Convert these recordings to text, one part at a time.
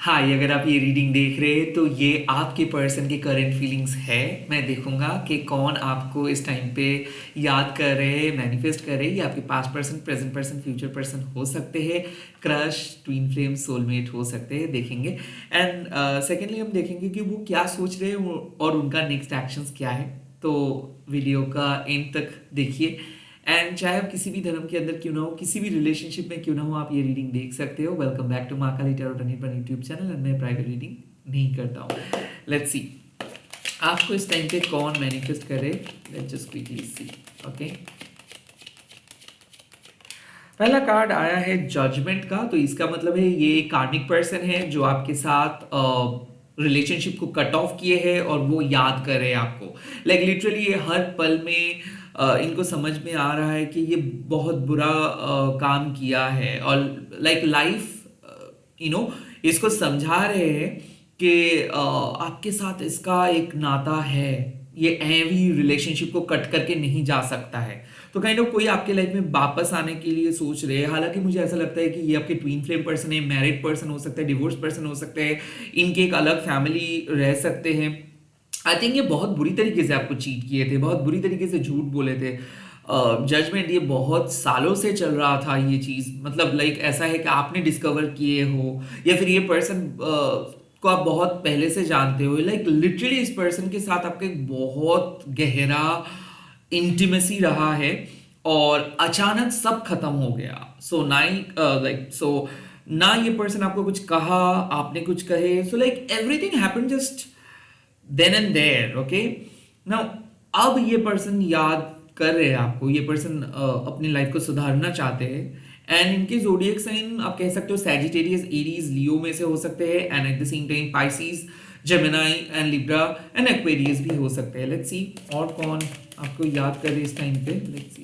हाय, अगर आप ये रीडिंग देख रहे हैं तो ये आपके पर्सन की करंट फीलिंग्स है। मैं देखूंगा कि कौन आपको इस टाइम पे याद कर रहे हैं, मैनिफेस्ट कर रहे हैं। ये आपके past person, present person, future person हो सकते हैं, क्रश, ट्विन फ्लेम, सोलमेट हो सकते हैं। देखेंगे एंड सेकेंडली हम देखेंगे कि वो क्या सोच रहे हैं और उनका नेक्स्ट एक्शंस क्या है। तो वीडियो का एंड तक देखिए एंड चाहे आप किसी भी धर्म के अंदर क्यों ना हो, किसी भी रिलेशनशिप में क्यों ना हो, आप ये रीडिंग देख सकते हो। Welcome back to Mahakali tarot पर यूट्यूब चैनल एंड मैं प्राइवेट रीडिंग नहीं करता हूँ। लेट्स सी आपको इस टाइम पे कौन मैनिफेस्ट करे। Let's just quickly see. Okay, पहला कार्ड आया है जजमेंट का। तो इसका मतलब है ये कार्मिक पर्सन है जो आपके साथ रिलेशनशिप को कट ऑफ किए हैं और वो याद कर रहे हैं आपको। लाइक लिटरली ये हर पल में इनको समझ में आ रहा है कि ये बहुत बुरा काम किया है और लाइक लाइफ इसको समझा रहे हैं कि आपके साथ इसका एक नाता है। ये एवी रिलेशनशिप को कट करके नहीं जा सकता है। तो काइंड ऑफ कोई आपके लाइफ में वापस आने के लिए सोच रहे हैं। हालांकि मुझे ऐसा लगता है कि ये आपके ट्विन फ्लेम पर्सन है, मैरिड पर्सन हो सकता है, डिवोर्स पर्सन हो सकता है, इनके एक अलग फैमिली रह सकते हैं। आई थिंक ये बहुत बुरी तरीके से आपको चीट किए थे, बहुत बुरी तरीके से झूठ बोले थे। जजमेंट ये बहुत सालों से चल रहा था ये चीज़। मतलब लाइक ऐसा है कि आपने डिस्कवर किए हो या फिर ये पर्सन को आप बहुत पहले से जानते हो। लाइक लिटरली इस पर्सन के साथ आपका एक बहुत गहरा इंटीमेसी रहा है और अचानक सब खत्म हो गया। सो ना ये पर्सन आपको कुछ कहा, आपने कुछ कहे। So like everything happened just then and there. Okay, now अब ये पर्सन याद कर रहे हैं आपको। ये पर्सन अपनी लाइफ को सुधारना चाहते हैं एंड इनके जोडिएक साइन आप कह सकते हो सैजिटेरियस, एरीज, लियो में से हो सकते हैं and at the same time Pisces, Gemini and Libra and Aquarius भी हो सकते हैं। लेट्स सी और कौन आपको याद कर रहे इस टाइम पे। Let's see.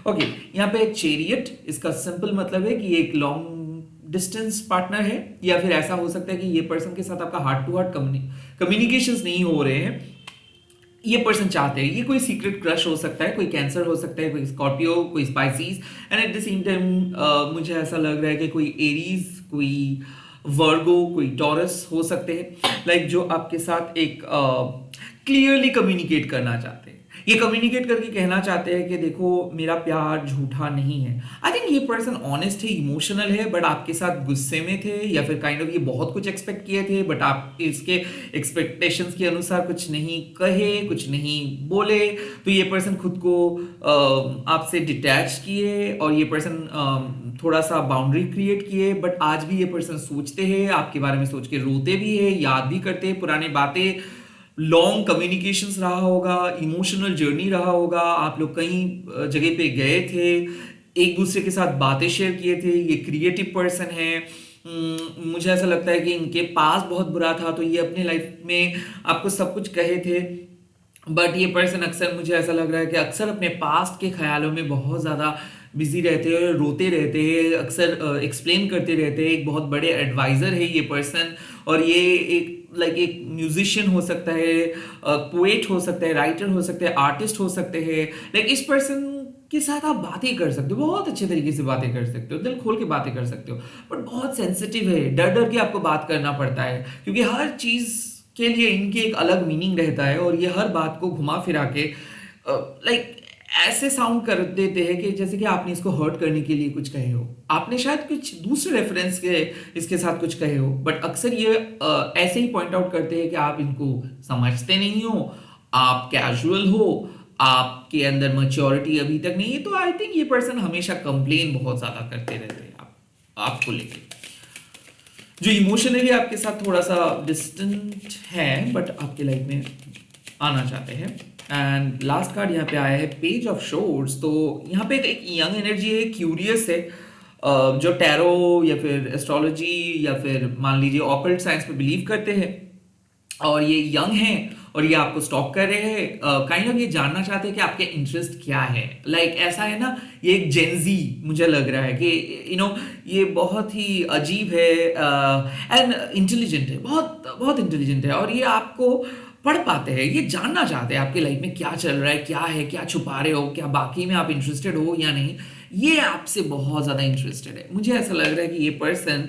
ओके, यहाँ पे एक चेरियट, इसका सिंपल मतलब है कि एक लॉन्ग डिस्टेंस पार्टनर है या फिर ऐसा हो सकता है कि ये पर्सन के साथ आपका हार्ट टू हार्ट कम्युनिकेशंस नहीं हो रहे हैं। ये पर्सन चाहते हैं, ये कोई सीक्रेट क्रश हो सकता है, कोई कैंसर हो सकता है, कोई स्कॉर्पियो, कोई species and at the same time मुझे ऐसा लग रहा है कि कोई एरीज, कोई वर्गो, कोई टॉरस हो सकते हैं। लाइक जो आपके साथ एक क्लियरली कम्युनिकेट करना चाहते हैं। ये कम्युनिकेट करके कहना चाहते हैं कि देखो मेरा प्यार झूठा नहीं है। आई थिंक ये पर्सन ऑनेस्ट है, इमोशनल है, बट आपके साथ गुस्से में थे या फिर काइंड ऑफ ये बहुत कुछ एक्सपेक्ट किए थे बट आप इसके एक्सपेक्टेशंस के अनुसार कुछ नहीं कहे, कुछ नहीं बोले। तो ये पर्सन खुद को आपसे डिटैच किए और ये पर्सन थोड़ा सा बाउंड्री क्रिएट किए। बट आज भी ये पर्सन सोचते हैं आपके बारे में, सोच के रोते भी है, याद भी करते हैं पुराने बातें। लॉन्ग कम्युनिकेशंस रहा होगा, इमोशनल जर्नी रहा होगा, आप लोग कहीं जगह पे गए थे, एक दूसरे के साथ बातें शेयर किए थे। ये क्रिएटिव पर्सन है। मुझे ऐसा लगता है कि इनके पास बहुत बुरा था तो ये अपने लाइफ में आपको सब कुछ कहे थे। बट ये पर्सन अक्सर, मुझे ऐसा लग रहा है कि अक्सर अपने पास्ट के ख्यालों में बहुत ज़्यादा बिजी रहते हैं, रोते रहते हैं, अक्सर एक्सप्लेन करते रहते हैं। एक बहुत बड़े एडवाइज़र है ये पर्सन और ये एक एक म्यूजिशियन हो सकता है, पोएट हो सकता है, राइटर हो सकता है, आर्टिस्ट हो सकते हैं। इस पर्सन के साथ आप बातें कर सकते हो, बहुत अच्छे तरीके से बातें कर सकते हो, दिल खोल के बातें कर सकते हो। बट बहुत सेंसिटिव है, डर डर के आपको बात करना पड़ता है क्योंकि हर चीज़ के लिए इनकी एक अलग मीनिंग रहता है और ये हर बात को घुमा फिरा के ऐसे साउंड कर देते हैं कि जैसे कि आपने इसको हर्ट करने के लिए कुछ कहे हो, आपने शायद कुछ दूसरे रेफरेंस के इसके साथ कुछ कहे हो। बट अक्सर ये ऐसे ही पॉइंट आउट करते हैं कि आप इनको समझते नहीं हो, आप कैजुअल हो, आपके अंदर मैच्योरिटी अभी तक नहीं है। तो आई थिंक ये पर्सन हमेशा कंप्लेन बहुत ज्यादा करते रहते हैं आपको लेके, जो इमोशनली आपके साथ थोड़ा सा डिस्टेंट है बट आपके लाइफ में आना चाहते हैं। एंड लास्ट कार्ड यहाँ पे आया है पेज ऑफ शोर्स। तो यहाँ पे एक यंग एनर्जी है, क्यूरियस है, जो टैरो या फिर एस्ट्रोलॉजी या फिर मान लीजिए ऑकल्ट साइंस पे बिलीव करते हैं और ये यंग हैं और ये आपको स्टॉक कर रहे हैं। काइंड ऑफ ये जानना चाहते हैं कि आपके इंटरेस्ट क्या है। ऐसा है ना, ये एक जेंजी मुझे लग रहा है कि ये बहुत ही अजीब है एंड इंटेलिजेंट है, बहुत बहुत इंटेलिजेंट है और ये आपको पढ़ पाते हैं। ये जानना चाहते हैं आपके लाइफ में क्या चल रहा है, क्या छुपा रहे हो, क्या बाकी में आप इंटरेस्टेड हो या नहीं। ये आपसे बहुत ज़्यादा इंटरेस्टेड है। मुझे ऐसा लग रहा है कि ये पर्सन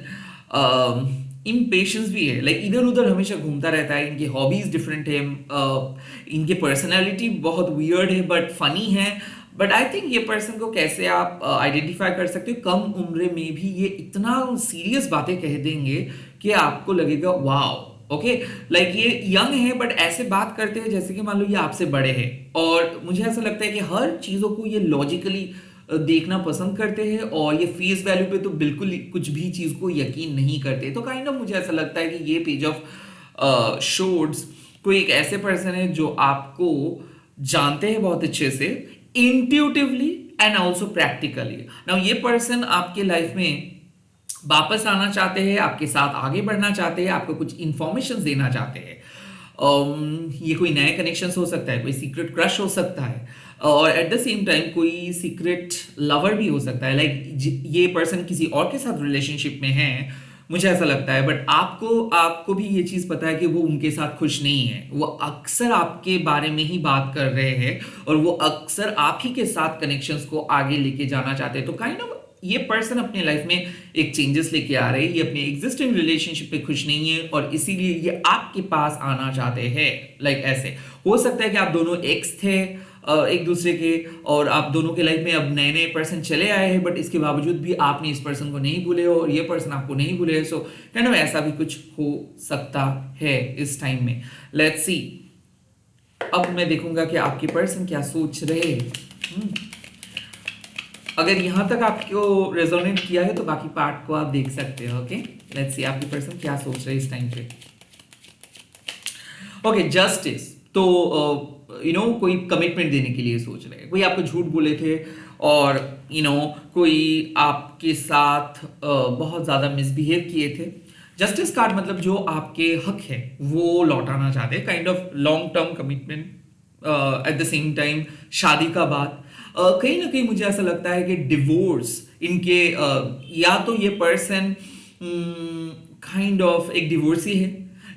इम्पेशंस भी है, लाइक इधर उधर हमेशा घूमता रहता है, इनकी हॉबीज डिफरेंट है, इनकी पर्सनैलिटी बहुत वियर्ड है बट फनी है। बट आई थिंक ये पर्सन को कैसे आप आइडेंटिफाई कर सकते हो, कम उम्र में भी ये इतना सीरियस बातें कह देंगे कि आपको लगेगा वाओ, ओके, लाइक ये यंग है बट ऐसे बात करते हैं जैसे कि मान लो ये आपसे बड़े हैं। और मुझे ऐसा लगता है कि हर चीज़ों को ये लॉजिकली देखना पसंद करते हैं और ये फेस वैल्यू पे तो बिल्कुल कुछ भी चीज़ को यकीन नहीं करते। तो काइंड ऑफ मुझे ऐसा लगता है कि ये पेज ऑफ शोड्स कोई एक ऐसे पर्सन है जो आपको जानते हैं बहुत अच्छे से, intuitively and also practically. Now ये पर्सन आपके लाइफ में वापस आना चाहते हैं, आपके साथ आगे बढ़ना चाहते हैं, आपको कुछ इंफॉर्मेशन देना चाहते हैं। ये कोई नए कनेक्शंस हो सकता है, कोई सीक्रेट क्रश हो सकता है, और एट द सेम टाइम कोई सीक्रेट लवर भी हो सकता है। लाइक ये पर्सन किसी और के साथ रिलेशनशिप में है, मुझे ऐसा लगता है, बट आपको भी ये चीज़ पता है कि वो उनके साथ खुश नहीं है। वो अक्सर आपके बारे में ही बात कर रहे हैं और वो अक्सर आप ही के साथ कनेक्शंस को आगे लेके जाना चाहते हैं। तो काइंड ऑफ ये पर्सन अपने लाइफ में एक चेंजेस लेके आ रहे हैं, ये अपने एग्जिस्टिंग रिलेशनशिप पे खुश नहीं है और इसीलिए ये आपके पास आना चाहते हैं। लाइक ऐसे हो सकता है कि आप दोनों एक्स थे एक दूसरे के, और आप दोनों के लाइफ में अब नए नए पर्सन चले आए हैं, बट इसके बावजूद भी आपने इस पर्सन को नहीं भूले हो और ये पर्सन आपको नहीं भूले है। सो काइंड ऑफ ऐसा भी कुछ हो सकता है इस टाइम में। लेट्स सी, अब मैं देखूंगा कि आपके पर्सन क्या सोच रहे हैं। अगर यहां तक आपको रेजोनेट किया है तो बाकी पार्ट को आप देख सकते हो। ओके, लेट्स सी आपकी पर्सन क्या सोच रहे हैं इस टाइम पे। Okay, justice. तो कोई कमिटमेंट देने के लिए सोच रहे हैं, कोई आपको झूठ बोले थे और कोई आपके साथ बहुत ज़्यादा मिसबिहेव किए थे। जस्टिस कार्ड मतलब जो आपके हक है वो लौटाना चाहते हैं, kind of long term commitment, at the same time शादी का बात। कहीं ना कहीं मुझे ऐसा लगता है कि डिवोर्स इनके या तो ये पर्सन काइंड ऑफ एक डिवोर्सी है,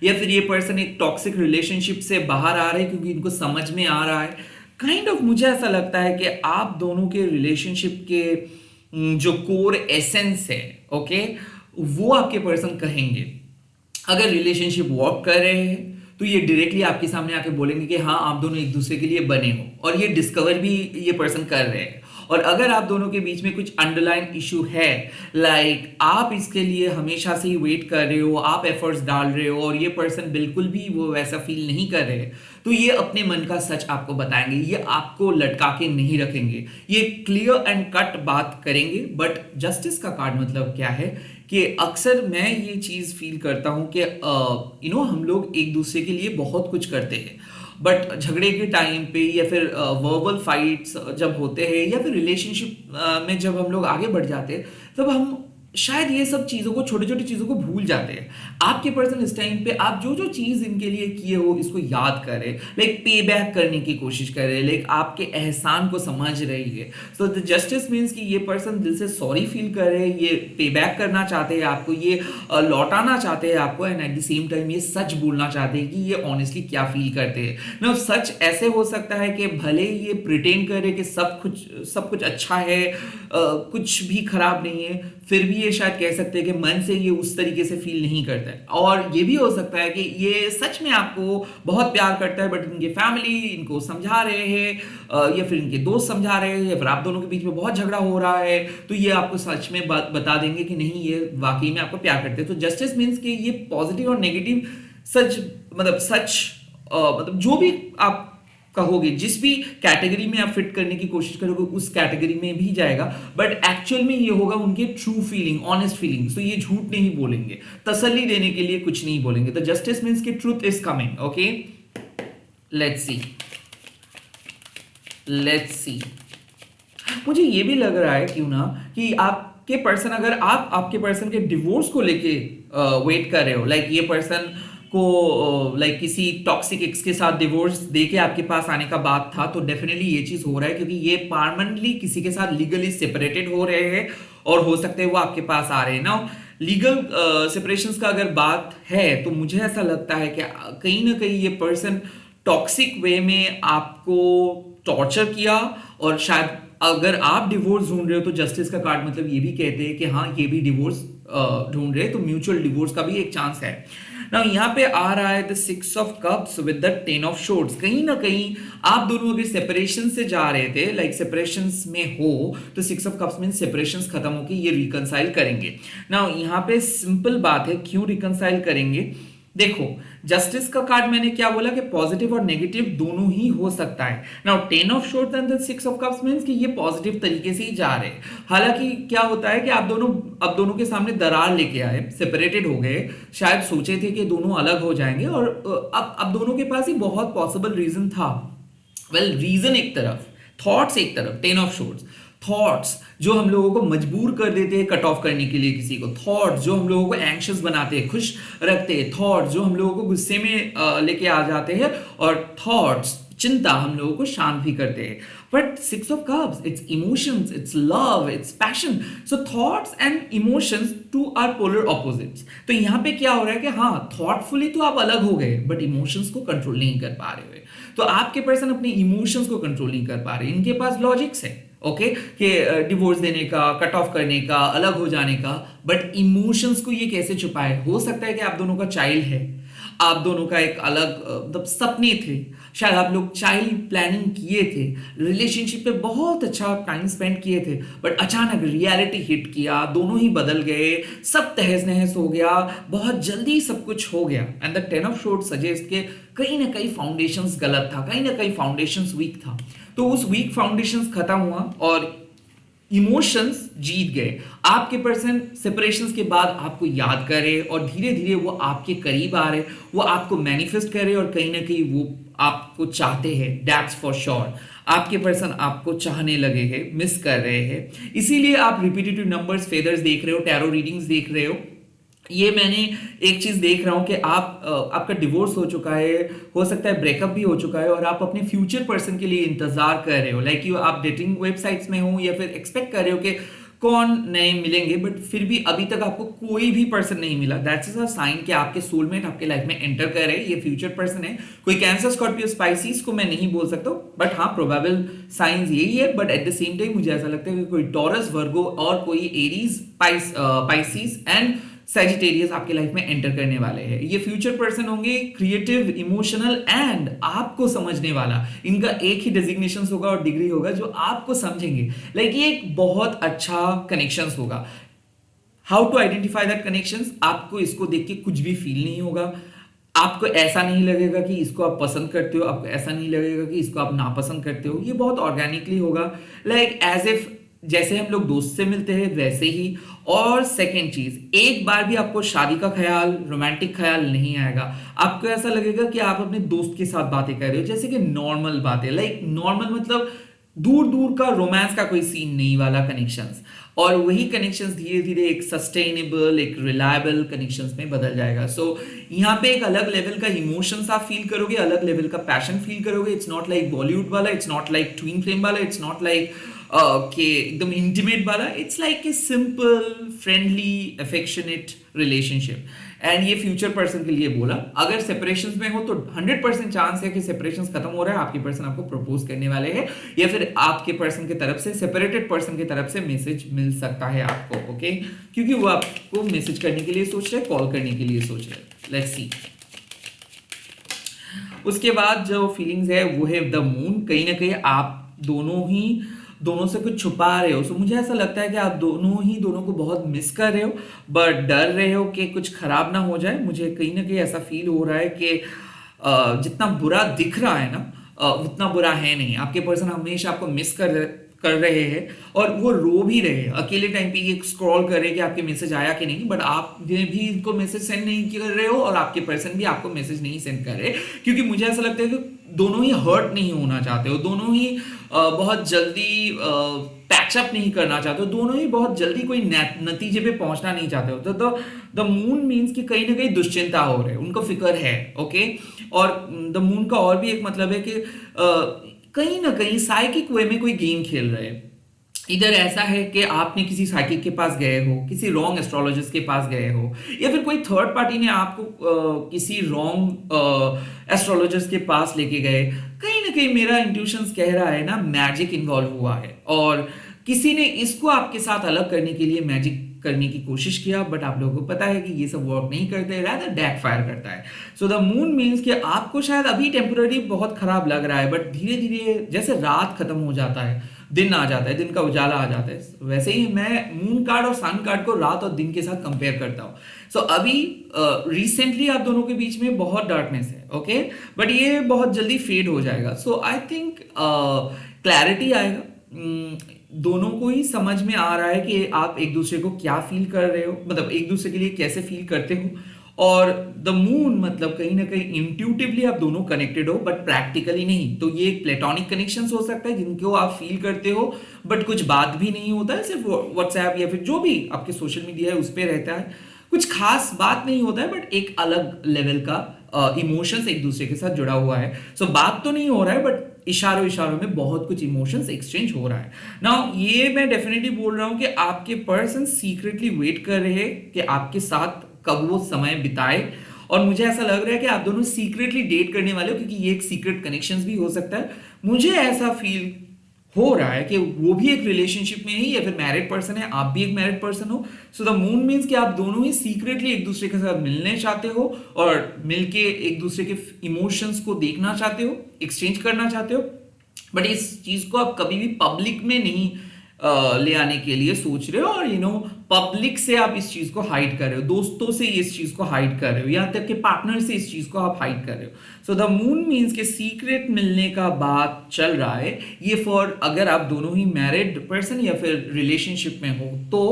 या फिर ये पर्सन एक टॉक्सिक रिलेशनशिप से बाहर आ रहे हैं क्योंकि इनको समझ में आ रहा है। काइंड ऑफ मुझे ऐसा लगता है कि आप दोनों के रिलेशनशिप के जो कोर एसेंस है, ओके, वो आपके पर्सन कहेंगे। अगर रिलेशनशिप वर्क कर रहे हैं तो ये डायरेक्टली आपके सामने आके बोलेंगे कि हाँ आप दोनों एक दूसरे के लिए बने हो, और ये डिस्कवर भी ये पर्सन कर रहे हैं। और अगर आप दोनों के बीच में कुछ अंडरलाइन इशू है, लाइक आप इसके लिए हमेशा से ही वेट कर रहे हो, आप एफर्ट्स डाल रहे हो और ये पर्सन बिल्कुल भी वो वैसा फील नहीं कर रहे, तो ये अपने मन का सच आपको बताएंगे। ये आपको लटका के नहीं रखेंगे, ये क्लियर एंड कट बात करेंगे। बट जस्टिस का कार्ड मतलब क्या है कि अक्सर मैं ये चीज़ फील करता हूँ कि हम लोग एक दूसरे के लिए बहुत कुछ करते हैं, बट झगड़े के टाइम पे या फिर वर्बल फाइट्स जब होते हैं या फिर रिलेशनशिप में जब हम लोग आगे बढ़ जाते हैं, तब हम शायद ये सब चीज़ों को, छोटी छोटी चीज़ों को भूल जाते हैं। आपके पर्सन इस टाइम पे आप जो जो चीज़ इनके लिए किए हो इसको याद करें, लाइक पे बैक करने की कोशिश करें, लाइक आपके एहसान को समझ रही है। सो द जस्टिस मीन्स कि ये पर्सन दिल से सॉरी फील करे, ये पे बैक करना चाहते हैं आपको, ये लौटाना चाहते हैं आपको, and at the same time ये सच बोलना चाहते हैं कि ये ऑनेस्टली क्या फील करते हैं ना। सच ऐसे हो सकता है कि भले ये प्रिटेंड करे कि सब कुछ अच्छा है, कुछ भी खराब नहीं है, फिर भी ये शायद कह सकते हैं कि मन से ये उस तरीके से फील नहीं करता है। और ये भी हो सकता है कि ये सच में आपको बहुत प्यार करता है, बट इनके फैमिली इनको समझा रहे हैं या फिर इनके दोस्त समझा रहे हैं या फिर आप दोनों के बीच में बहुत झगड़ा हो रहा है, तो ये आपको सच में बता देंगे कि नहीं, ये वाकई में आपको प्यार करते हैं। तो जस्टिस मीन्स कि ये पॉजिटिव और नेगेटिव सच मतलब जो भी आप कहोगे, जिस भी कैटेगरी में आप फिट करने की कोशिश करोगे उस कैटेगरी में भी जाएगा, बट एक्चुअल में ये होगा उनके ट्रू फीलिंग, ऑनेस्ट फीलिंग। सो ये झूठ नहीं बोलेंगे, तसल्ली देने के लिए कुछ नहीं बोलेंगे। तो जस्टिस मीन्स कि truth is coming. Okay, let's see मुझे ये भी लग रहा है क्यों ना कि आपके पर्सन, अगर आप आपके पर्सन के डिवोर्स को लेके वेट कर रहे हो, लाइक ये पर्सन को लाइक किसी टॉक्सिक एक्स के साथ डिवोर्स देके आपके पास आने का बात था, तो डेफिनेटली ये चीज हो रहा है क्योंकि ये परमानेंटली किसी के साथ लीगली सेपरेटेड हो रहे हैं और हो सकते हैं वो आपके पास आ रहे हैं ना। लीगल सेपरेशंस का अगर बात है तो मुझे ऐसा लगता है कि कहीं ना कहीं ये पर्सन टॉक्सिक वे में आपको टॉर्चर किया और शायद अगर आप डिवोर्स ढूंढ रहे हो तो जस्टिस का कार्ड मतलब ये भी कहते हैं कि हाँ ये भी डिवोर्स ढूंढ रहे हैं, तो म्यूचुअल डिवोर्स का भी एक चांस है। ना यहाँ पे आ रहा है the 6 of cups with the 10 of swords. कहीं ना कहीं आप दोनों अगर सेपरेशन से जा रहे थे, लाइक सेपरेशन में हो, तो 6 ऑफ कप्स में सेपरेशन खत्म होकर ये रिकंसाइल करेंगे। ना यहाँ पे सिंपल बात है, क्यों रिकंसाइल करेंगे? देखो, जस्टिस का कार्ड मैंने क्या बोला कि पॉजिटिव और नेगेटिव दोनों ही हो सकता है। Now 10 of swords and 6 of cups means कि ये पॉजिटिव तरीके से ही जा रहे हैं। हालांकि क्या होता है कि आप दोनों अब दोनों के सामने दरार लेके आए, सेपरेटेड हो गए, शायद सोचे थे कि दोनों अलग हो जाएंगे, और अब दोनों के पास ही बहुत पॉसिबल रीजन था। रीजन एक तरफ, थॉट्स एक तरफ। 10 ऑफ शोर्ड्स थॉट्स जो हम लोगों को मजबूर कर देते हैं कट ऑफ करने के लिए किसी को, थॉट्स जो हम लोगों को एंग्शियस बनाते हैं, खुश रखते हैं, थॉट्स जो हम लोगों को गुस्से में लेके आ जाते हैं, और थॉट्स चिंता हम लोगों को शांत भी करते हैं। But 6 of cups, it's emotions, it's love, it's passion. So thoughts and emotions two are polar opposites. तो यहाँ पे क्या हो रहा है कि हाँ, थॉटफुली तो आप अलग हो गए बट इमोशंस को कंट्रोल नहीं कर पा रहे हुए। तो आपके पर्सन अपने इमोशंस को कंट्रोल नहीं कर पा रहे, इनके पास लॉजिक्स है ओके कि डिवोर्स देने का, कट ऑफ करने का, अलग हो जाने का, बट इमोशंस को ये कैसे छुपाए? हो सकता है कि आप दोनों का चाइल्ड है, आप दोनों का एक अलग मतलब सपने थे, शायद आप लोग चाइल्ड प्लानिंग किए थे, रिलेशनशिप पे बहुत अच्छा टाइम स्पेंड किए थे, बट अचानक रियलिटी हिट किया, दोनों ही बदल गए, सब तहस नहस हो गया, बहुत जल्दी सब कुछ हो गया। एंड द 10 ऑफ शोर्ड्स सजेस्ट के कहीं ना कहीं फाउंडेशंस गलत था, कहीं ना कहीं फाउंडेशंस वीक था। तो उस वीक फाउंडेशंस खत्म हुआ और इमोशंस जीत गए। आपके पर्सन सेपरेशंस के बाद आपको याद कर रहे और धीरे धीरे वो आपके करीब आ रहे, वो आपको मैनिफेस्ट कर रहे और कहीं ना कहीं वो आपको चाहते हैं। दैट्स फॉर श्योर, आपके पर्सन आपको चाहने लगे हैं, मिस कर रहे हैं। इसीलिए आप रिपीटेटिव नंबर्स, फेदर्स देख रहे हो, टैरो रीडिंग्स देख रहे हो। ये मैंने एक चीज देख रहा हूं कि आपका डिवोर्स हो चुका है, हो सकता है ब्रेकअप भी हो चुका है, और आप अपने फ्यूचर पर्सन के लिए इंतजार कर रहे हो। लाइक यू आप डेटिंग वेबसाइट्स में हो या फिर एक्सपेक्ट कर रहे हो कि कौन नए मिलेंगे, बट फिर भी अभी तक आपको कोई भी पर्सन नहीं मिला। दैट्स अ साइन कि आपके सोलमेट आपके लाइफ में एंटर कर रहे हैं। ये फ्यूचर पर्सन है, कोई कैंसर, स्कॉर्पियो, स्पाइसिस को मैं नहीं बोल सकता, बट हाँ प्रोबेबल साइंस यही है। But at the same time मुझे ऐसा लगता है कि कोई टॉरस, वर्गो और कोई एरीज, पाइसिस एंड सैजिटेरियस आपके लाइफ में एंटर करने वाले हैं। ये फ्यूचर पर्सन होंगे क्रिएटिव, इमोशनल एंड आपको समझने वाला। इनका एक ही डेजिग्नेशन होगा और डिग्री होगा जो आपको समझेंगे। लाइक ये एक बहुत अच्छा कनेक्शन होगा। How to identify that connection? आपको इसको देख के कुछ भी फील नहीं होगा, आपको ऐसा नहीं लगेगा कि इसको आप पसंद करते हो, आपको ऐसा नहीं लगेगा कि इसको आप नापसंद करते हो। ये बहुत ऑर्गेनिकली होगा, लाइक एज इफ जैसे हम लोग दोस्त से मिलते हैं वैसे ही। और सेकेंड चीज, एक बार भी आपको शादी का ख्याल, रोमांटिक ख्याल नहीं आएगा। आपको ऐसा लगेगा कि आप अपने दोस्त के साथ बातें कर रहे हो, जैसे कि नॉर्मल बातें, लाइक नॉर्मल मतलब दूर दूर का रोमांस का कोई सीन नहीं वाला कनेक्शंस। और वही कनेक्शंस धीरे धीरे एक सस्टेनेबल, एक रिलायबल कनेक्शंस में बदल जाएगा। सो यहाँ पे एक अलग लेवल का इमोशंस आप फील करोगे, अलग लेवल का पैशन फील करोगे। इट्स नॉट लाइक बॉलीवुड वाला, it's not like twin flame वाला, इट्स नॉट लाइक के एकदम इंटीमेट वाला। It's like a simple, friendly, affectionate relationship. And ये फ्यूचर पर्सन के लिए बोला। अगर सेपरेशंस में हो तो 100% चांस है कि सेपरेशंस खत्म हो रहा है, आपके पर्सन आपको प्रपोज करने वाले हैं, या फिर आपके पर्सन की तरफ से, सेपरेटेड पर्सन की तरफ से मैसेज मिल सकता है आपको, ओके? क्योंकि वो आपको मैसेज करने के लिए सोच रहे हैं, कॉल करने के लिए सोच रहे हैं। Let's see. उसके बाद जो फीलिंग्स है वो है द मून। कहीं ना कहीं आप दोनों से कुछ छुपा रहे हो। सो मुझे ऐसा लगता है कि आप दोनों को बहुत मिस कर रहे हो, बट डर रहे हो कि कुछ खराब ना हो जाए। मुझे कहीं ना कहीं ऐसा फील हो रहा है कि जितना बुरा दिख रहा है ना उतना बुरा है नहीं। आपके पर्सन हमेशा आपको मिस कर रहे हैं और वो रो भी रहे हैं। अकेले टाइम पे ये स्क्रॉल कर रहे हैं कि आपके मैसेज आया कि नहीं, बट आप भी इनको मैसेज सेंड नहीं कर रहे हो और आपके पर्सन भी आपको मैसेज नहीं सेंड कर रहे, क्योंकि मुझे ऐसा लगता है कि दोनों ही हर्ट नहीं होना चाहते हो, दोनों ही बहुत जल्दी पैचअप नहीं करना चाहते हो, दोनों ही बहुत जल्दी कोई नतीजे पे पहुंचना नहीं चाहते हो। तो द मून मीन्स कि कहीं ना कहीं दुश्चिंता हो रहे, उनको फिक्र है, ओके? और द मून का और भी एक मतलब है कि कहीं ना कहीं साइकिक वे में कोई गेम खेल रहे हैं। इधर ऐसा है कि आपने किसी साइकिक के पास गए हो, किसी रॉन्ग एस्ट्रोलॉजिस्ट के पास गए हो, या फिर कोई थर्ड पार्टी ने आपको किसी रॉन्ग एस्ट्रोलॉजिस्ट के पास लेके गए। कहीं ना कहीं मेरा इंट्यूशंस कह रहा है ना मैजिक इन्वॉल्व हुआ है और किसी ने इसको आपके साथ अलग करने के लिए मैजिक करने की कोशिश किया, बट आप लोगों को पता है कि ये सब वर्क नहीं करते, रादर बैक फायर करता है। सो द मून मीन्स कि आपको शायद अभी टेम्पररी बहुत खराब लग रहा है, बट धीरे धीरे जैसे रात खत्म हो जाता है, दिन आ जाता है, दिन का उजाला आ जाता है, वैसे ही मैं मून कार्ड और सन कार्ड को रात और दिन के साथ कंपेयर करता हूँ। सो अभी रिसेंटली आप दोनों के बीच में बहुत डार्कनेस है, ओके, बट ये बहुत जल्दी फेड हो जाएगा। सो आई थिंक क्लैरिटी आएगा, दोनों को ही समझ में आ रहा है कि आप एक दूसरे को क्या फील कर रहे हो, मतलब एक दूसरे के लिए कैसे फील करते हो। और द मून मतलब कहीं ना कहीं इंट्यूटिवली आप दोनों कनेक्टेड हो, बट प्रैक्टिकली नहीं। तो ये एक प्लेटोनिक कनेक्शन हो सकता है जिनको आप फील करते हो, बट कुछ बात भी नहीं होता है, सिर्फ व्हाट्सएप या फिर जो भी आपके सोशल मीडिया है उस पर रहता है, कुछ खास बात नहीं होता है, बट एक अलग लेवल का इमोशंस एक दूसरे के साथ जुड़ा हुआ है। सो बात तो नहीं हो रहा है, बट इशारों इशारों में बहुत कुछ इमोशंस एक्सचेंज हो रहा है। नाउ ये मैं डेफिनेटली बोल रहा हूं कि आपके पर्सन सीक्रेटली वेट कर रहे हैं कि आपके साथ कब वो समय बिताए, और मुझे ऐसा लग रहा है कि आप दोनों सीक्रेटली डेट करने वाले हो, क्योंकि ये एक सीक्रेट कनेक्शंस भी हो सकता है। मुझे ऐसा फील हो रहा है कि वो भी एक रिलेशनशिप में है या फिर मैरिड पर्सन है, आप भी एक मैरिड पर्सन हो। सो द मून मीन्स कि आप दोनों ही सीक्रेटली एक दूसरे के साथ मिलने चाहते हो और मिलके एक दूसरे के इमोशंस को देखना चाहते हो, एक्सचेंज करना चाहते हो, बट इस चीज को आप कभी भी पब्लिक में नहीं ले आने के लिए सोच रहे हो, और पब्लिक से आप इस चीज को हाइड कर रहे हो, दोस्तों से इस चीज को हाइड कर रहे हो, यहां तक कि पार्टनर से इस चीज को आप हाइड कर रहे हो। सो द मून मीन्स के सीक्रेट मिलने का बात चल रहा है, ये फॉर अगर आप दोनों ही मैरिड पर्सन या फिर रिलेशनशिप में हो तो।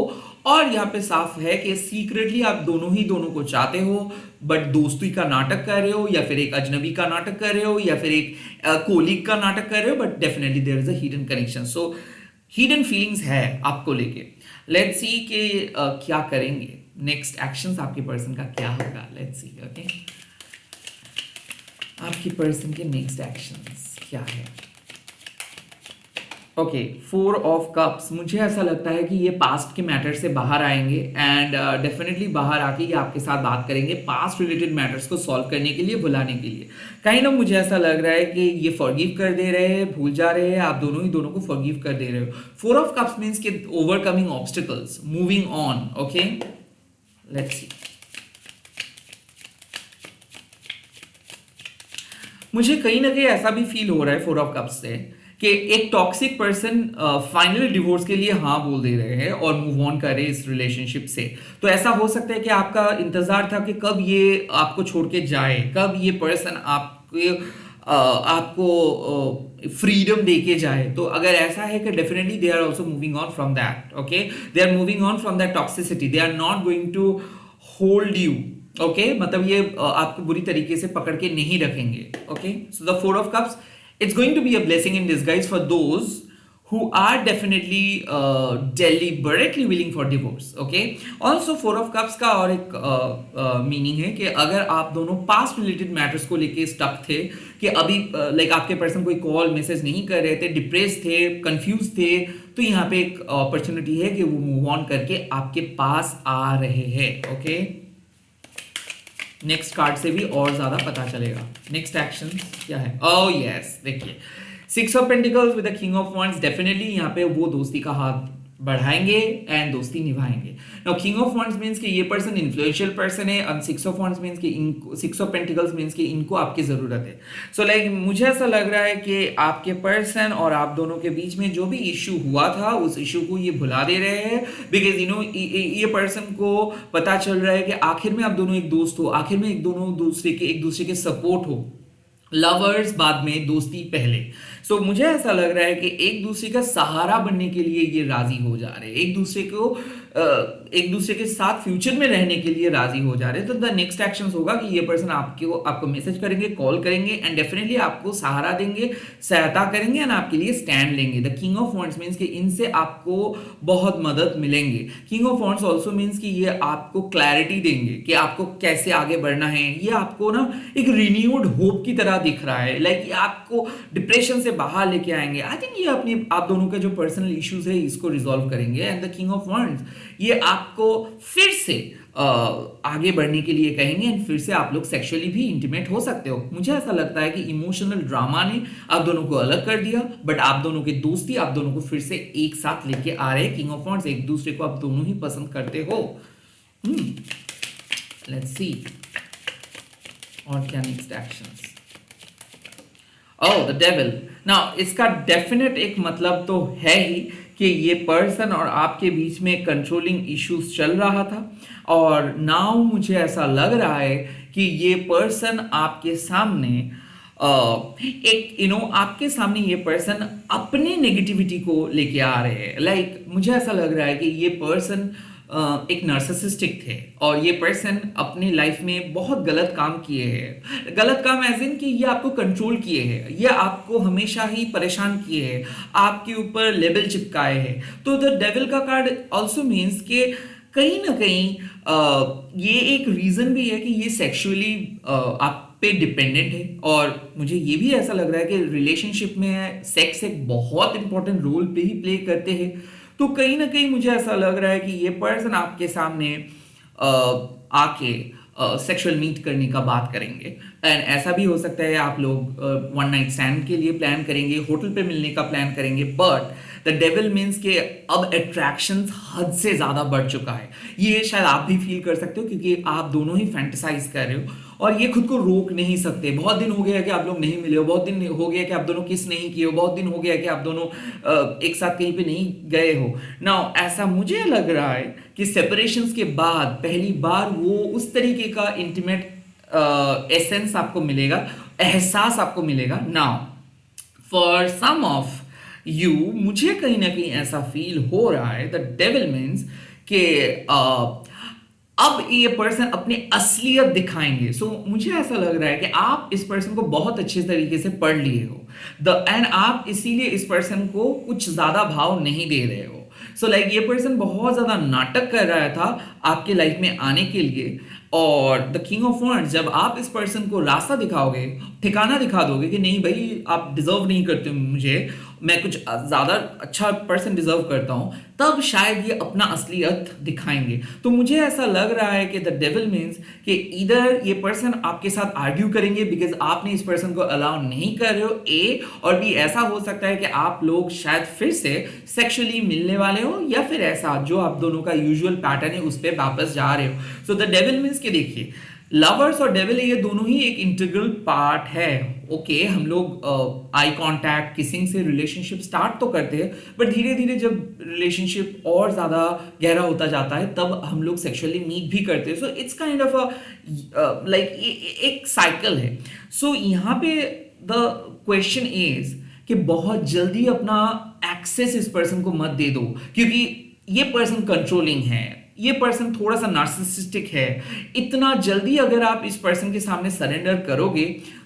और यहाँ पे साफ है कि सीक्रेटली आप दोनों ही दोनों को चाहते हो, बट दोस्ती का नाटक कर रहे हो, या फिर एक अजनबी का नाटक कर रहे हो, या फिर एक कोलिग का नाटक कर रहे हो, but definitely there is a hidden connection. So hidden feelings है आपको लेके। लेट्स सी कि क्या करेंगे, नेक्स्ट एक्शंस आपके पर्सन का क्या होगा। लेट्स सी ओके, आपकी पर्सन के नेक्स्ट एक्शंस क्या है। ओके, 4 ऑफ कप्स, मुझे ऐसा लगता है कि ये पास्ट के मैटर से बाहर आएंगे एंड डेफिनेटली बाहर आके ये आपके साथ बात करेंगे पास्ट रिलेटेड मैटर्स को सॉल्व करने के लिए, भुलाने के लिए। कहीं ना मुझे ऐसा लग रहा है कि ये फॉरगिव कर दे रहे हैं, भूल जा रहे हैं, आप दोनों ही दोनों को फॉरगिव कर दे रहे हो। 4 ऑफ कप्स मीन्स कि overcoming obstacles, moving on. Okay, let's see. मुझे कहीं ना कहीं ऐसा भी फील हो रहा है 4 ऑफ कप्स से कि एक टॉक्सिक पर्सन फाइनल डिवोर्स के लिए हाँ बोल दे रहे हैं और मूव ऑन कर रहे हैं इस रिलेशनशिप से। तो ऐसा हो सकता है कि आपका इंतजार था कि कब ये आपको छोड़ के जाए, कब ये पर्सन आपको फ्रीडम दे के जाए। तो अगर ऐसा है कि definitely they are also moving on from that. Okay, they are moving on from that toxicity, they are not going to hold you. Okay, मतलब ये आपको बुरी तरीके से पकड़ के नहीं रखेंगे। Okay, so the 4 of cups, it's going to be a blessing in disguise for those who are definitely deliberately willing for divorce. Okay, also 4 of cups का और एक मीनिंग है कि अगर आप दोनों पास्ट रिलेटेड मैटर्स को लेके स्टक थे कि अभी लाइक आपके पर्सन कोई कॉल मैसेज नहीं कर रहे थे, डिप्रेस थे, कंफ्यूज थे, तो यहाँ पे एक अपॉर्चुनिटी है कि वो मूव ऑन करके आपके पास आ रहे हैं। ओके, नेक्स्ट कार्ड से भी और ज्यादा पता चलेगा नेक्स्ट एक्शन क्या है। ओह यस, देखिए 6 of pentacles with the king of wands, definitely यहाँ पे वो दोस्ती का हाथ बढ़ाएंगे एंड दोस्ती निभाएंगे। Now king of wands means कि ये पर्सन इन्फ्लुएंशियल पर्सन है, और 6 ऑफ वांड्स मींस कि इनको, 6 ऑफ पेंटिकल्स मींस कि इनको आपकी जरूरत है। सो लाइक मुझे ऐसा लग रहा है कि आपके पर्सन और आप दोनों के बीच में जो भी इश्यू हुआ था उस इश्यू को ये भुला दे रहे हैं, बिकॉज ये पर्सन को पता चल रहा है कि आखिर में आप दोनों एक दोस्त हो, आखिर में एक दूसरे के सपोर्ट हो। लवर्स बाद में, दोस्ती पहले। सो मुझे ऐसा लग रहा है कि एक दूसरे का सहारा बनने के लिए ये राजी हो जा रहे हैं, एक दूसरे के साथ फ्यूचर में रहने के लिए राजी हो जा रहे हैं। तो द नेक्स्ट एक्शन होगा कि ये पर्सन आपको मैसेज करेंगे, कॉल करेंगे एंड डेफिनेटली आपको सहारा देंगे, सहायता करेंगे एंड आपके लिए स्टैंड लेंगे। The king of wands means कि इनसे आपको बहुत मदद मिलेंगे। King of wands also means कि ये आपको क्लैरिटी देंगे कि आपको कैसे आगे बढ़ना है। ये आपको ना एक रिन्यूड होप की तरह दिख रहा है, लाइक ये आपको डिप्रेशन से बाहर लेके आएंगे। आई थिंक ये आप दोनों के जो पर्सनल इश्यूज है इसको रिजॉल्व करेंगे। And the king of wands ये आपको फिर से आगे बढ़ने के लिए कहेंगे एंड फिर से आप लोग सेक्सुअली भी इंटीमेट हो सकते हो। मुझे ऐसा लगता है कि इमोशनल ड्रामा ने आप दोनों को अलग कर दिया, बट आप दोनों की दोस्ती आप दोनों को फिर से एक साथ लेके आ रहे हैं। किंग ऑफ वांड्स, एक दूसरे को आप दोनों ही पसंद करते हो। लेट्स सी और क्या next actions. Oh, the devil. Now इसका डेफिनेट एक मतलब तो है ही कि ये पर्सन और आपके बीच में कंट्रोलिंग इश्यूज चल रहा था, और नाउ मुझे ऐसा लग रहा है कि ये पर्सन आपके सामने आपके सामने ये पर्सन अपने नेगेटिविटी को लेके आ रहे हैं। लाइक मुझे ऐसा लग रहा है कि ये पर्सन एक नार्सिसिस्टिक थे, और ये पर्सन अपनी लाइफ में बहुत गलत काम किए हैं। गलत काम एज इन कि ये आपको कंट्रोल किए हैं, ये आपको हमेशा ही परेशान किए हैं, आपके ऊपर लेबल चिपकाए हैं। तो द डेविल का कार्ड ऑल्सो मीन्स कि कहीं ना कहीं ये एक रीजन भी है कि ये सेक्सुअली आप पे डिपेंडेंट है, और मुझे ये भी ऐसा लग रहा है कि रिलेशनशिप में सेक्स एक बहुत इंपॉर्टेंट रोल पे ही प्ले करते हैं। तो कहीं ना कहीं मुझे ऐसा लग रहा है कि ये पर्सन आपके सामने आके सेक्सुअल मीट करने का बात करेंगे, एंड ऐसा भी हो सकता है आप लोग वन नाइट स्टैंड के लिए प्लान करेंगे, होटल पे मिलने का प्लान करेंगे। बट द डेविल मीन्स के अब अट्रैक्शन हद से ज्यादा बढ़ चुका है। ये शायद आप भी फील कर सकते हो, क्योंकि आप दोनों ही फैंटेसाइज कर रहे हो और ये खुद को रोक नहीं सकते। बहुत दिन हो गया है कि आप लोग नहीं मिले हो, बहुत दिन हो गया कि आप दोनों किस नहीं किए हो, बहुत दिन हो गया कि आप दोनों एक साथ कहीं पे नहीं गए हो। नाउ ऐसा मुझे लग रहा है कि सेपरेशंस के बाद पहली बार वो उस तरीके का इंटीमेट एसेंस आपको मिलेगा, एहसास आपको मिलेगा। Now for some of you मुझे कहीं ना कहीं ऐसा फील हो रहा है, द डेविल मीन्स के अब ये पर्सन अपनी असलियत दिखाएंगे। सो मुझे ऐसा लग रहा है कि आप इस पर्सन को बहुत अच्छे तरीके से पढ़ लिए हो एंड आप इसीलिए इस पर्सन को कुछ ज्यादा भाव नहीं दे रहे हो। सो लाइक ये पर्सन बहुत ज्यादा नाटक कर रहा था आपके लाइफ में आने के लिए, और द किंग ऑफ वांड्स जब आप इस पर्सन को रास्ता दिखाओगे, ठिकाना दिखा दोगे कि नहीं भाई आप डिजर्व नहीं करते मुझे, मैं कुछ ज्यादा अच्छा पर्सन डिजर्व करता हूं, तब शायद ये अपना असलियत दिखाएंगे। तो मुझे ऐसा लग रहा है कि द डेविल मीन्स कि इधर ये पर्सन आपके साथ आर्ग्यू करेंगे बिकॉज आपने इस पर्सन को अलाउ नहीं कर रहे हो, ए, और बी ऐसा हो सकता है कि आप लोग शायद फिर से सेक्सुअली मिलने वाले हो, या फिर ऐसा जो आप दोनों का यूजुअल पैटर्न है उस पर वापस जा रहे हो। सो द डेविल मीन्स के देखिए लवर्स और डेविल ये दोनों ही एक इंटीग्रल पार्ट है। ओके, हम लोग आई कांटेक्ट किसिंग से रिलेशनशिप स्टार्ट तो करते हैं, बट धीरे धीरे जब रिलेशनशिप और ज्यादा गहरा होता जाता है तब हम लोग सेक्सुअली मीट भी करते हैं। So it's kind of a like एक साइकिल है। सो यहाँ पे द क्वेश्चन इज कि बहुत जल्दी अपना एक्सेस इस पर्सन को मत दे दो, क्योंकि ये पर्सन कंट्रोलिंग है, ये पर्सन थोड़ा सा नार्सिसिस्टिक है। इतना जल्दी अगर आप इस पर्सन के सामने सरेंडर करोगे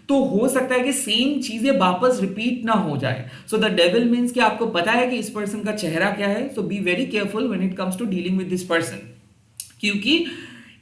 तो हो सकता है कि सेम चीजें वापस रिपीट ना हो जाए। सो द डेविल मीन्स कि आपको पता है कि इस पर्सन का चेहरा क्या है, so be very careful when it comes to dealing with this person, क्योंकि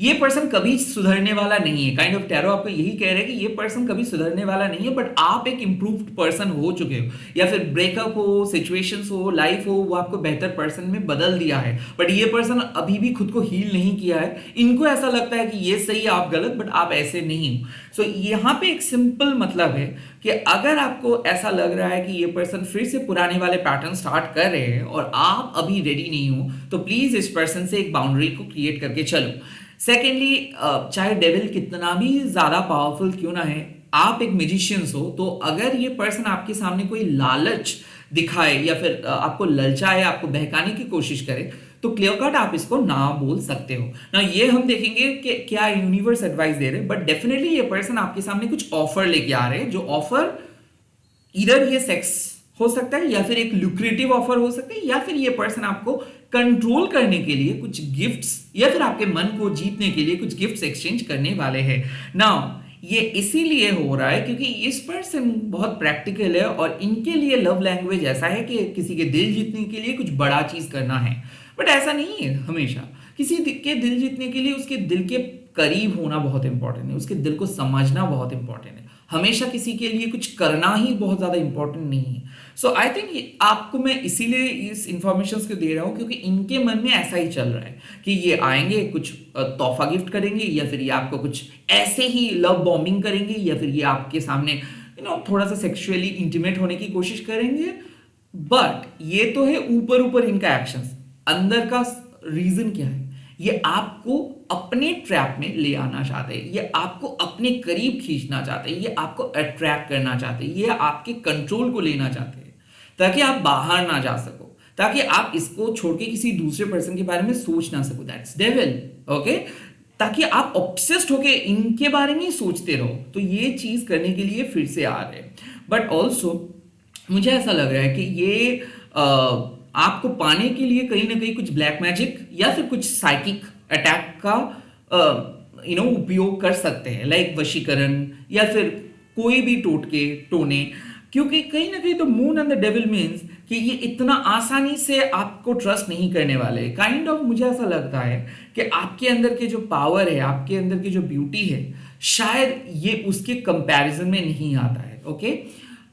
ये पर्सन कभी सुधरने वाला नहीं है। काइंड ऑफ टैरो आपको यही कह रहे हैं कि ये पर्सन कभी सुधरने वाला नहीं है, बट आप एक इंप्रूव्ड पर्सन हो चुके हो, या फिर ब्रेकअप हो, सिचुएशंस हो, लाइफ हो, वो आपको बेहतर पर्सन में बदल दिया है, बट ये पर्सन अभी भी खुद को हील नहीं किया है। इनको ऐसा लगता है कि ये सही आप गलत, बट आप ऐसे नहीं हो। सो यहाँ पे एक सिंपल मतलब है कि अगर आपको ऐसा लग रहा है कि ये पर्सन फिर से पुराने वाले पैटर्न स्टार्ट कर रहे हैं और आप अभी रेडी नहीं हो, तो प्लीज इस पर्सन से एक बाउंड्री को क्रिएट करके चलो। सेकेंडली, चाहे डेविल कितना भी ज्यादा पावरफुल क्यों ना है, आप एक म्यूजिशियंस हो, तो अगर ये पर्सन आपके सामने कोई लालच दिखाए या फिर आपको ललचाए, आपको बहकाने की कोशिश करे, तो क्लियर कट आप इसको ना बोल सकते हो ना। ये हम देखेंगे कि क्या यूनिवर्स एडवाइस दे रहे हैं, बट डेफिनेटली ये पर्सन आपके सामने कुछ ऑफर लेके आ रहे हैं, जो ऑफर इधर ये सेक्स हो सकता है, या फिर एक लुक्रेटिव ऑफर हो सकता है, या फिर ये पर्सन आपको कंट्रोल करने के लिए कुछ गिफ्ट्स, या फिर आपके मन को जीतने के लिए कुछ गिफ्ट्स एक्सचेंज करने वाले हैं। नाउ ये इसीलिए हो रहा है क्योंकि इस पर्सन बहुत प्रैक्टिकल है, और इनके लिए लव लैंग्वेज ऐसा है कि किसी के दिल जीतने के लिए कुछ बड़ा चीज करना है, बट ऐसा नहीं है। हमेशा किसी के दिल जीतने के लिए उसके दिल के करीब होना बहुत इंपॉर्टेंट है, उसके दिल को समझना बहुत इंपॉर्टेंट है। हमेशा किसी के लिए कुछ करना ही बहुत ज़्यादा इंपॉर्टेंट नहीं है। सो आई थिंक आपको मैं इसीलिए इस इंफॉर्मेशन को दे रहा हूँ क्योंकि इनके मन में ऐसा ही चल रहा है कि ये आएंगे, कुछ तोहफा गिफ्ट करेंगे, या फिर ये आपको कुछ ऐसे ही लव बॉम्बिंग करेंगे, या फिर ये आपके सामने थोड़ा सा सेक्सुअली इंटीमेट होने की कोशिश करेंगे। बट ये तो है ऊपर ऊपर इनका एक्शंस, अंदर का रीजन क्या है? ये आपको अपने ट्रैप में ले आना चाहते हैं, ये आपको अपने करीब खींचना चाहते हैं, ये आपको अट्रैक्ट करना चाहते हैं, ये आपके कंट्रोल को लेना चाहते हैं ताकि आप बाहर ना जा सको, ताकि आप इसको छोड़ के किसी दूसरे पर्सन के बारे में सोच ना सको। That's devil, okay? ताकि आप ऑब्सेस्ड होके इनके बारे में ही सोचते रहो। तो ये चीज करने के लिए फिर से आ रहे हैं। बट ऑल्सो मुझे ऐसा लग रहा है कि ये आपको पाने के लिए कहीं ना कहीं कुछ ब्लैक मैजिक या फिर कुछ साइकिक अटैक का उपयोग कर सकते हैं, लाइक वशीकरण या फिर कोई भी टोटके टोने, क्योंकि कहीं ना कहीं तो moon and the devil means कि ये इतना आसानी से आपको ट्रस्ट नहीं करने वाले। काइंड ऑफ मुझे ऐसा लगता है कि आपके अंदर के जो पावर है, आपके अंदर की जो ब्यूटी है, शायद ये उसके कंपैरिजन में नहीं आता है। ओके,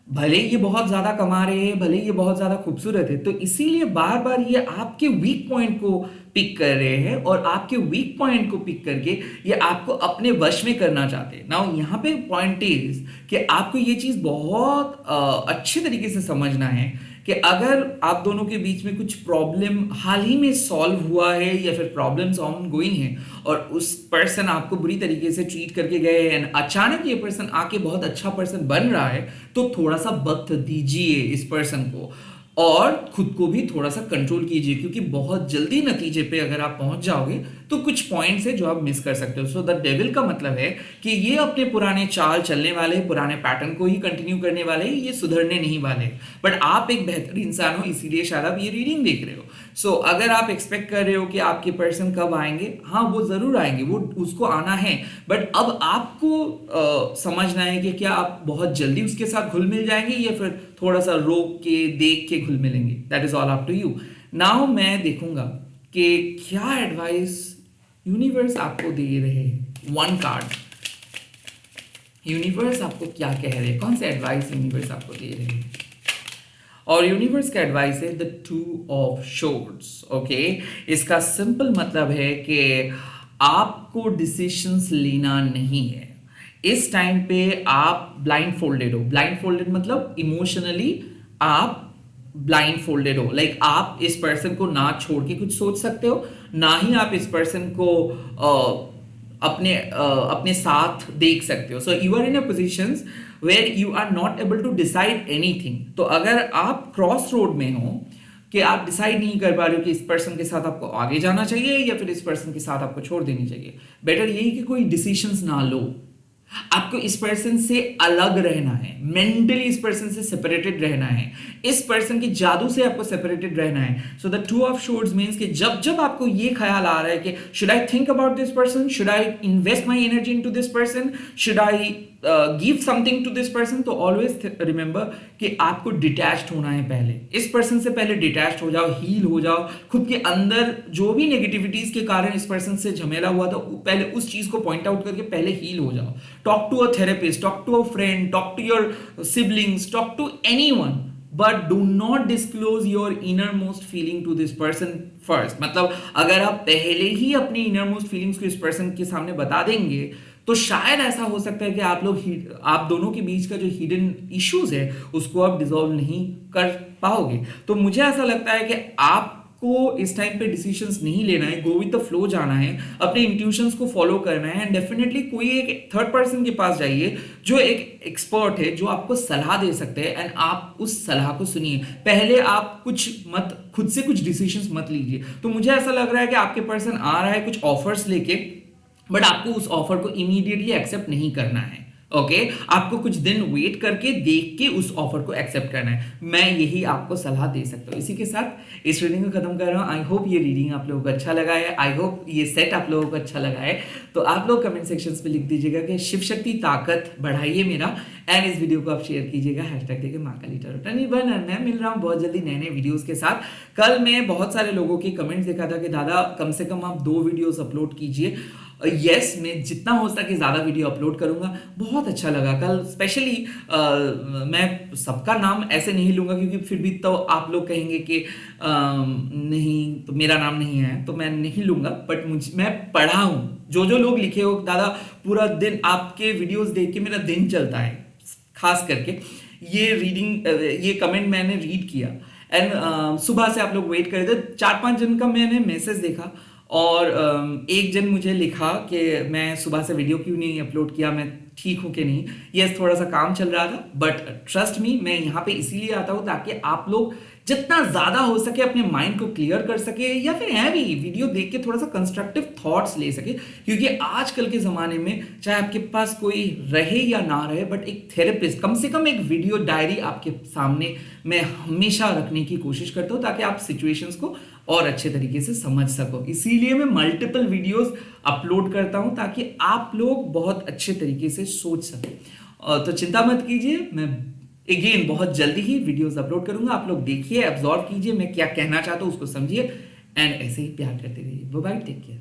भले ये बहुत ज्यादा कमा रहे हैं, भले ये बहुत ज्यादा खूबसूरत है, तो इसीलिए बार बार ये आपके वीक पॉइंट को पिक कर रहे हैं और आपके वीक पॉइंट को पिक करके ये आपको अपने वश में करना चाहते हैं। नाउ यहाँ पे पॉइंट इज कि आपको ये चीज बहुत अच्छे तरीके से समझना है कि अगर आप दोनों के बीच में कुछ प्रॉब्लम हाल ही में सॉल्व हुआ है या फिर प्रॉब्लम्स ऑन गोइंग है और उस पर्सन आपको बुरी तरीके से ट्रीट करके गए एंड अचानक ये पर्सन आके बहुत अच्छा पर्सन बन रहा है, तो थोड़ा सा वक्त दीजिए इस पर्सन को और खुद को भी थोड़ा सा कंट्रोल कीजिए, क्योंकि बहुत जल्दी नतीजे पे अगर आप पहुंच जाओगे तो कुछ पॉइंट्स है जो आप मिस कर सकते हो। सो द डेविल का मतलब है कि ये अपने पुराने चाल चलने वाले, पुराने पैटर्न को ही कंटिन्यू करने वाले, ये सुधरने नहीं वाले। बट आप एक बेहतर इंसान हो, इसीलिए शायद आप ये रीडिंग देख रहे हो। सो अगर आप एक्सपेक्ट कर रहे हो कि आपके पर्सन कब आएंगे, हाँ वो जरूर आएंगे, वो उसको आना है, बट अब आपको समझना है कि क्या आप बहुत जल्दी उसके साथ घुल मिल जाएंगे या फिर थोड़ा सा रोक के देख के घुल मिलेंगे। That is all up to you. Now मैं देखूंगा कि क्या एडवाइस यूनिवर्स आपको दे रहे हैं। वन कार्ड, यूनिवर्स आपको क्या कह रहे हैं, कौन सा एडवाइस यूनिवर्स आपको दे रहे हैं? और यूनिवर्स का एडवाइस है द 2 ऑफ शोर्ड्स। ओके, इसका सिंपल मतलब है कि आपको डिसीजंस लेना नहीं है इस टाइम पे। आप ब्लाइंड फोल्डेड हो। ब्लाइंड फोल्डेड मतलब इमोशनली आप ब्लाइंड फोल्डेड हो। लाइक आप इस पर्सन को ना छोड़ के कुछ सोच सकते हो, ना ही आप इस पर्सन को अपने साथ देख सकते हो। So you are in a positions where you are not able to decide anything. तो अगर आप क्रॉस रोड में हो कि आप डिसाइड नहीं कर पा रहे हो कि इस पर्सन के साथ आपको आगे जाना चाहिए या फिर इस पर्सन के साथ आपको छोड़ देनी चाहिए, बेटर यही कि कोई डिसीजंस ना लो। आपको इस पर्सन से अलग रहना है, मेंटली इस पर्सन से सेपरेटेड रहना है, इस पर्सन के जादू से आपको सेपरेटेड रहना है। सो द 2 ऑफ शोर्ड्स मींस कि जब जब आपको ये ख्याल आ रहा है कि should I think about this person, should I invest my energy into this person, should I give something to this person, तो ऑलवेज रिमेंबर कि आपको डिटैच्ड होना है। पहले इस पर्सन से पहले डिटैच्ड हो जाओ, हील हो जाओ। खुद के अंदर जो भी नेगेटिविटीज के कारण इस पर्सन से झमेला हुआ था, पहले उस चीज को पॉइंट आउट करके पहले हील हो जाओ। Talk to a therapist, talk to a friend, talk to your siblings, talk to anyone, but do not disclose your inner most feeling to this person first. मतलब अगर आप पहले ही अपनी इनर मोस्ट फीलिंग्स को इस person के सामने बता देंगे तो शायद ऐसा हो सकता है कि आप दोनों के बीच का जो हिडन इश्यूज है उसको आप डिसॉल्व नहीं कर पाओगे। तो मुझे ऐसा लगता है कि आपको इस टाइम पे डिसीजंस नहीं लेना है, गो विद द फ्लो जाना है, अपने इंट्यूशंस को फॉलो करना है एंड डेफिनेटली कोई एक थर्ड पर्सन के पास जाइए जो एक एक्सपर्ट है, जो आपको सलाह दे सकते हैं एंड आप उस सलाह को सुनिए। पहले आप खुद से कुछ डिसीजंस मत लीजिए। तो मुझे ऐसा लग रहा है कि आपके पर्सन आ रहा है कुछ ऑफर्स लेके, बट आपको उस ऑफर को इमीडिएटली एक्सेप्ट नहीं करना है। ओके, आपको कुछ दिन वेट करके देख के उस ऑफर को एक्सेप्ट करना है। मैं यही आपको सलाह दे सकता हूँ। इसी के साथ इस रीडिंग को खत्म कर रहा हूँ। आई होप ये रीडिंग आप लोगों को अच्छा लगा है, आई होप ये सेट आप लोगों को अच्छा लगा है। तो आप लोग कमेंट सेक्शंस में लिख दीजिएगा कि शिव शक्ति ताकत बढ़ाइए मेरा, एंड इस वीडियो को आप शेयर कीजिएगा हैशटैग देके माँ काली टैरोट। मैं मिल रहा हूँ बहुत जल्दी नए नए वीडियोस के साथ। कल मैं बहुत सारे लोगों के कमेंट्स देखा था कि दादा कम से कम आप 2 वीडियोस अपलोड कीजिए। यस मैं जितना हो सके ज़्यादा वीडियो अपलोड करूंगा। बहुत अच्छा लगा कल स्पेशली। मैं सबका नाम ऐसे नहीं लूंगा क्योंकि फिर भी तो आप लोग कहेंगे कि नहीं तो मेरा नाम नहीं है तो मैं नहीं लूंगा, बट मैं पढ़ा हूँ जो जो लोग लिखे हो दादा, पूरा दिन आपके वीडियोस देख के मेरा दिन चलता है। खास करके ये रीडिंग, ये कमेंट मैंने रीड किया एंड सुबह से आप लोग वेट कर रहे थे। 4-5 जन का मैंने मैसेज देखा और एक जन मुझे लिखा कि मैं सुबह से वीडियो क्यों नहीं अपलोड किया, मैं ठीक हूँ कि नहीं। यस थोड़ा सा काम चल रहा था, बट ट्रस्ट मी मैं यहाँ पे इसीलिए आता हूँ ताकि आप लोग जितना ज्यादा हो सके अपने माइंड को क्लियर कर सके, या फिर है भी वीडियो देख के थोड़ा सा कंस्ट्रक्टिव थॉट्स ले सके। क्योंकि आजकल के जमाने में चाहे आपके पास कोई रहे या ना रहे, बट एक थेरेपिस्ट, कम से कम एक वीडियो डायरी आपके सामने मैं हमेशा रखने की कोशिश करता हूँ ताकि आप सिचुएशंस को और अच्छे तरीके से समझ सको। इसीलिए मैं मल्टीपल वीडियोस अपलोड करता हूं ताकि आप लोग बहुत अच्छे तरीके से सोच सकें। तो चिंता मत कीजिए, मैं अगेन बहुत जल्दी ही वीडियोस अपलोड करूंगा। आप लोग देखिए, एब्जॉर्ब कीजिए मैं क्या कहना चाहता हूं, उसको समझिए एंड ऐसे ही प्यार करते रहिए। Bye bye, take care.